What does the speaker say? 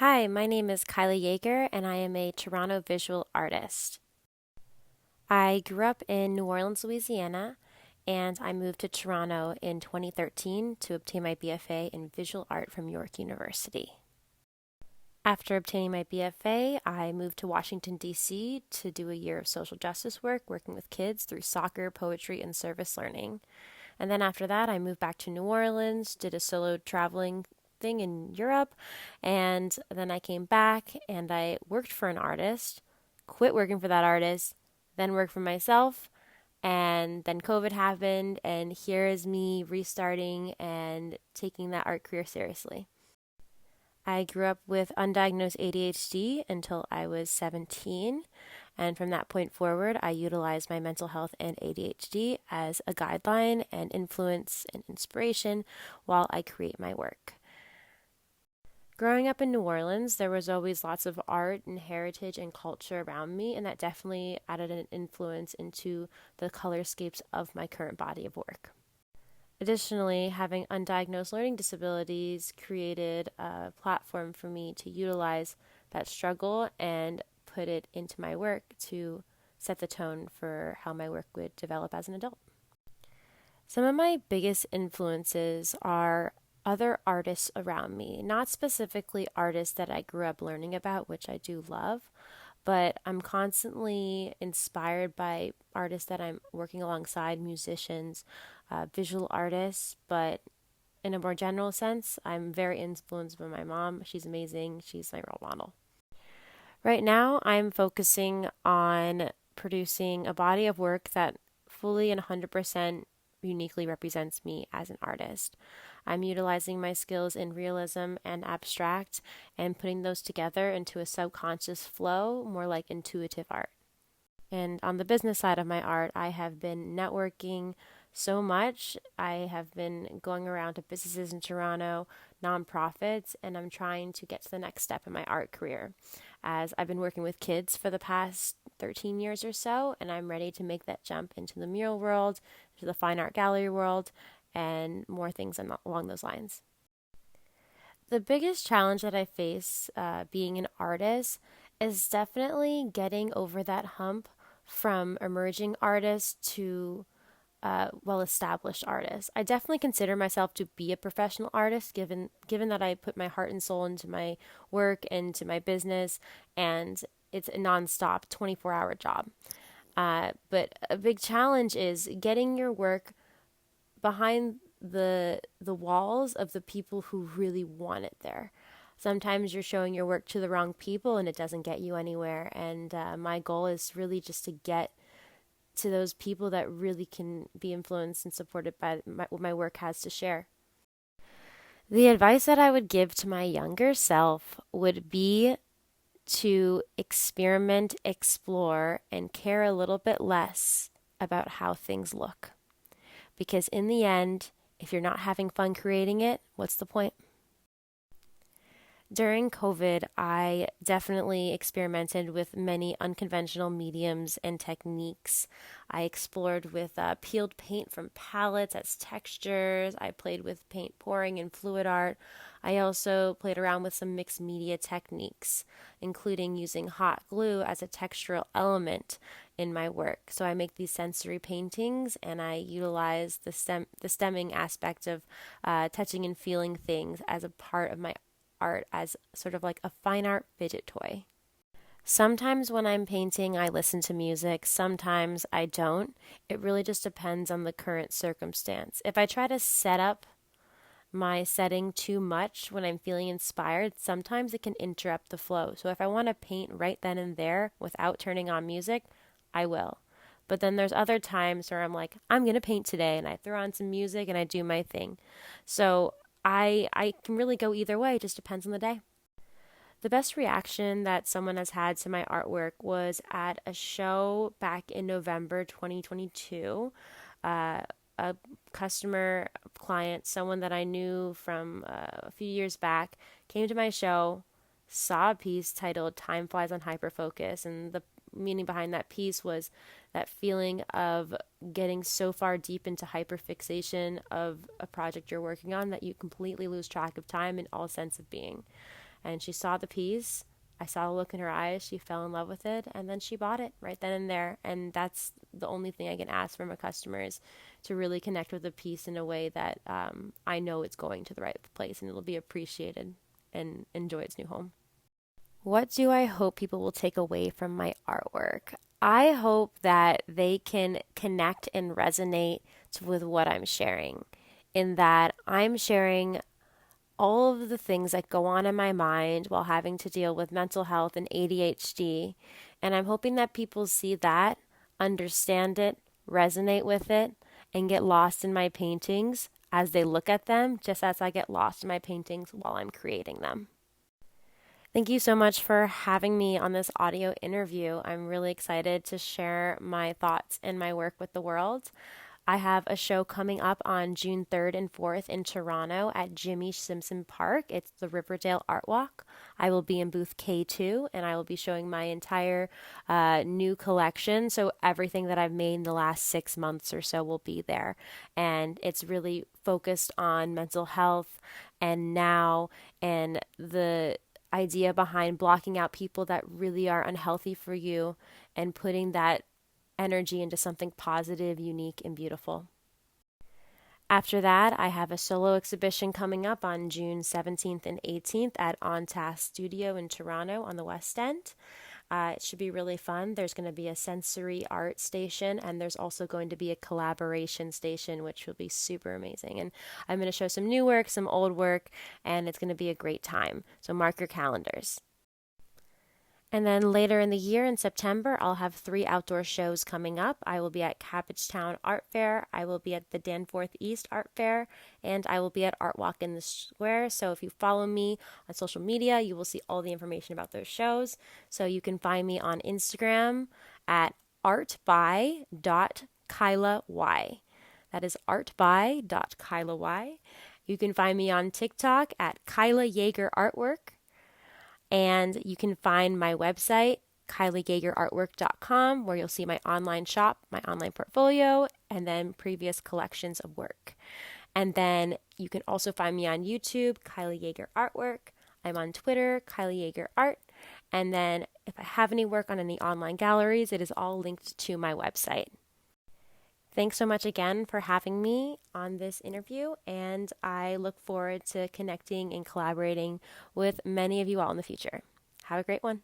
Hi, my name is Kyla Yager, and I am a Toronto visual artist. I grew up in New Orleans, Louisiana, and I moved to Toronto in 2013 to obtain my BFA in visual art from York University. After obtaining my BFA, I moved to Washington, D.C. to do a year of social justice work, working with kids through soccer, poetry, and service learning. And then after that, I moved back to New Orleans, did a solo traveling thing in Europe, and then I came back and I worked for an artist, quit working for that artist, then worked for myself, and then COVID happened, and here is me restarting and taking that art career seriously. I grew up with undiagnosed ADHD until I was 17. And from that point forward, I utilized my mental health and ADHD as a guideline and influence and inspiration while I create my work. Growing up in New Orleans, there was always lots of art and heritage and culture around me, and that definitely added an influence into the colorscapes of my current body of work. Additionally, having undiagnosed learning disabilities created a platform for me to utilize that struggle and put it into my work to set the tone for how my work would develop as an adult. Some of my biggest influences are other artists around me, not specifically artists that I grew up learning about, which I do love, but I'm constantly inspired by artists that I'm working alongside, musicians, visual artists, but in a more general sense, I'm very influenced by my mom. She's amazing. She's my role model. Right now, I'm focusing on producing a body of work that fully and 100% uniquely represents me as an artist. I'm utilizing my skills in realism and abstract and putting those together into a subconscious flow, more like intuitive art. And on the business side of my art, I have been networking so much. I have been going around to businesses in Toronto, nonprofits, and I'm trying to get to the next step in my art career. As I've been working with kids for the past 13 years or so, and I'm ready to make that jump into the mural world, to the fine art gallery world, and more things along those lines. The biggest challenge that I face being an artist is definitely getting over that hump from emerging artists to well-established artists. I definitely consider myself to be a professional artist, given that I put my heart and soul into my work and to my business, and it's a nonstop 24-hour job. But a big challenge is getting your work behind the walls of the people who really want it there. Sometimes you're showing your work to the wrong people and it doesn't get you anywhere. And my goal is really just to get to those people that really can be influenced and supported by what my work has to share. The advice that I would give to my younger self would be to experiment, explore, and care a little bit less about how things look. Because in the end, if you're not having fun creating it, what's the point? During COVID, I definitely experimented with many unconventional mediums and techniques. I explored with peeled paint from palettes as textures. I played with paint pouring and fluid art. I also played around with some mixed media techniques, including using hot glue as a textural element in my work. So I make these sensory paintings and I utilize the stemming aspect of touching and feeling things as a part of my art as sort of like a fine art fidget toy. Sometimes when I'm painting, I listen to music. Sometimes I don't. It really just depends on the current circumstance. If I try to set up my setting too much when I'm feeling inspired, sometimes it can interrupt the flow. So if I want to paint right then and there without turning on music, I will. But then there's other times where I'm like, I'm going to paint today, and I throw on some music and I do my thing. So I can really go either way. It just depends on the day. The best reaction that someone has had to my artwork was at a show back in November 2022. A customer, client, someone that I knew from a few years back came to my show, saw a piece titled Time Flies on Hyperfocus, and the meaning behind that piece was that feeling of getting so far deep into hyperfixation of a project you're working on that you completely lose track of time and all sense of being. And she saw the piece. I saw the look in her eyes. She fell in love with it, and then she bought it right then and there. And that's the only thing I can ask from a customer, is to really connect with a piece in a way that I know it's going to the right place and it'll be appreciated and enjoy its new home. What do I hope people will take away from my artwork? I hope that they can connect and resonate with what I'm sharing, in that I'm sharing all of the things that go on in my mind while having to deal with mental health and ADHD. And I'm hoping that people see that, understand it, resonate with it, and get lost in my paintings as they look at them, just as I get lost in my paintings while I'm creating them. Thank you so much for having me on this audio interview. I'm really excited to share my thoughts and my work with the world. I have a show coming up on June 3rd and 4th in Toronto at Jimmy Simpson Park. It's the Riverdale Art Walk. I will be in booth K2, and I will be showing my entire new collection. So everything that I've made in the last 6 months or so will be there. And it's really focused on mental health and now, and the idea behind blocking out people that really are unhealthy for you and putting that energy into something positive, unique, and beautiful. After that, I have a solo exhibition coming up on June 17th and 18th at On Task Studio in Toronto on the West End. It should be really fun. There's going to be a sensory art station, and there's also going to be a collaboration station, which will be super amazing. And I'm going to show some new work, some old work, and it's going to be a great time. So mark your calendars. And then later in the year, in September, I'll have 3 outdoor shows coming up. I will be at Cabbagetown Art Fair, I will be at the Danforth East Art Fair, and I will be at Art Walk in the Square. So if you follow me on social media, you will see all the information about those shows. So you can find me on Instagram at artby.KylaY. That is artby.KylaY. You can find me on TikTok at Kyla Yager Artwork. And you can find my website, KylaYagerArtwork.com, where you'll see my online shop, my online portfolio, and then previous collections of work. And then you can also find me on YouTube, Kyla Yager Artwork. I'm on Twitter, Kyla Yager Art. And then if I have any work on any online galleries, it is all linked to my website. Thanks so much again for having me on this interview, and I look forward to connecting and collaborating with many of you all in the future. Have a great one.